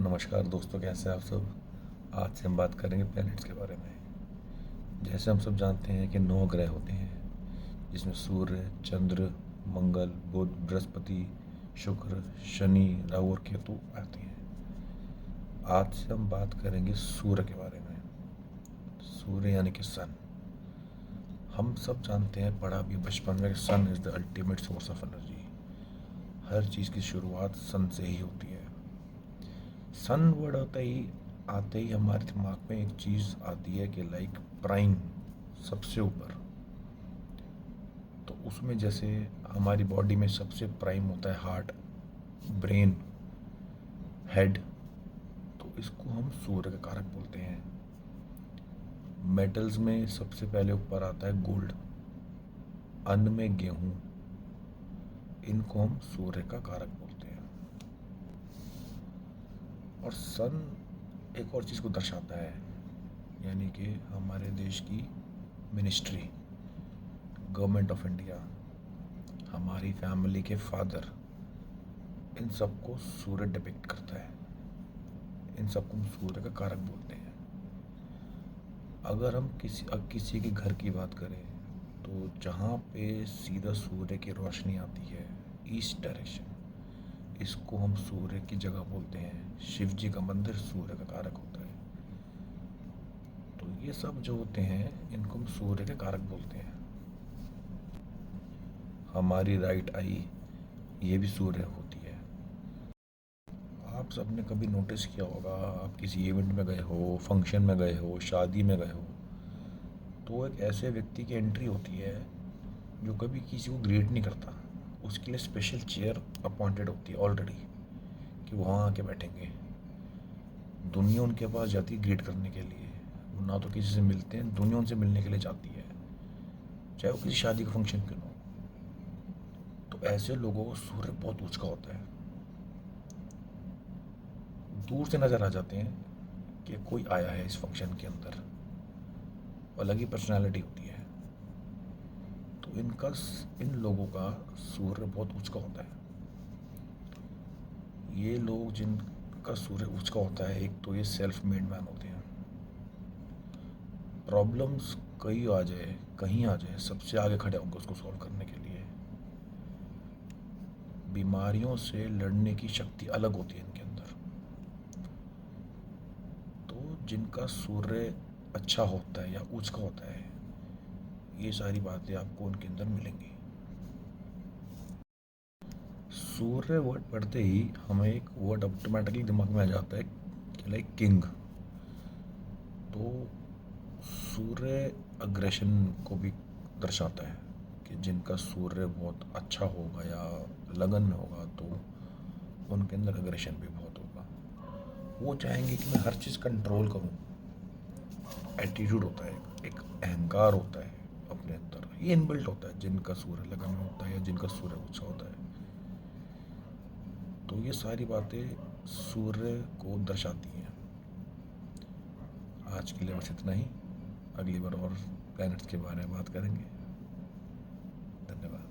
नमस्कार दोस्तों, कैसे हैं आप सब। आज से हम बात करेंगे प्लैनेट्स के बारे में। जैसे हम सब जानते हैं कि 9 ग्रह होते हैं, जिसमें सूर्य, चंद्र, मंगल, बुध, बृहस्पति, शुक्र, शनि, राहु और केतु आते हैं। आज से हम बात करेंगे सूर्य के बारे में। सूर्य यानी कि सन। हम सब जानते हैं, पढ़ा भी बचपन में, sun is the ultimate source of energy. हर चीज़ की शुरुआत सन से ही होती है। सन वर्ड आते ही हमारे दिमाग में एक चीज़ आती है कि लाइक प्राइम, सबसे ऊपर। तो उसमें जैसे हमारी बॉडी में सबसे प्राइम होता है हार्ट, ब्रेन, हेड। तो इसको हम सूर्य का कारक बोलते हैं। मेटल्स में सबसे पहले ऊपर आता है गोल्ड, अन्न में गेहूं। इनको हम सूर्य का कारक बोलते हैं। और सन एक और चीज़ को दर्शाता है, यानी कि हमारे देश की मिनिस्ट्री, गवर्नमेंट ऑफ इंडिया, हमारी फैमिली के फादर, इन सबको सूर्य डिपिक्ट करता है। इन सबको हम सूर्य का कारक बोलते हैं। अगर हम किसी के घर की बात करें, तो जहाँ पे सीधा सूर्य की रोशनी आती है, ईस्ट डायरेक्शन, इसको हम सूर्य की जगह बोलते हैं। शिव जी का मंदिर सूर्य का कारक होता है। तो ये सब जो होते हैं, इनको हम सूर्य के कारक बोलते हैं। हमारी राइट आई, ये भी सूर्य होती है। आप सबने कभी नोटिस किया होगा, आप किसी इवेंट में गए हो, फंक्शन में गए हो, शादी में गए हो, तो एक ऐसे व्यक्ति की एंट्री होती है जो कभी किसी को ग्रीट नहीं करता। उसके लिए स्पेशल चेयर अपॉइंटेड होती है ऑलरेडी, कि वो वहाँ आके बैठेंगे। दुनिया उनके पास जाती है ग्रीट करने के लिए। वो ना तो किसी से मिलते हैं, दुनिया उनसे मिलने के लिए जाती है, चाहे वो किसी शादी का फंक्शन क्यों ना हो। तो ऐसे लोगों को सूर्य बहुत ऊंचा होता है। दूर से नज़र आ जाते हैं कि कोई आया है इस फंक्शन के अंदर, अलग ही पर्सनालिटी होती है। तो इन लोगों का सूर्य बहुत ऊंचा होता है। ये लोग जिनका सूर्य ऊंचा होता है, एक तो ये सेल्फ मेड मैन होते हैं। प्रॉब्लम्स कहीं आ जाए, सबसे आगे खड़े होंगे उसको सॉल्व करने के लिए। बीमारियों से लड़ने की शक्ति अलग होती है इनके अंदर। तो जिनका सूर्य अच्छा होता है या ऊंचा होता है, ये सारी बातें आपको उनके अंदर मिलेंगी। सूर्य वर्ड पढ़ते ही हमें एक वर्ड ऑटोमेटिकली दिमाग में आ जाता है कि लाइक किंग। तो सूर्य अग्रेशन को भी दर्शाता है, कि जिनका सूर्य बहुत अच्छा होगा या लगन में होगा, तो उनके अंदर अग्रेशन भी बहुत होगा। वो चाहेंगे कि मैं हर चीज़ कंट्रोल करूं। एटीट्यूड होता है, एक अहंकार होता है अपने अंदर, ये इनबिल्ट होता है जिनका सूर्य लगन में होता है या जिनका सूर्य ऊंचा होता है। तो ये सारी बातें सूर्य को दर्शाती हैं। आज के लिए बस इतना ही। अगली बार और प्लैनेट्स के बारे में बात करेंगे। धन्यवाद।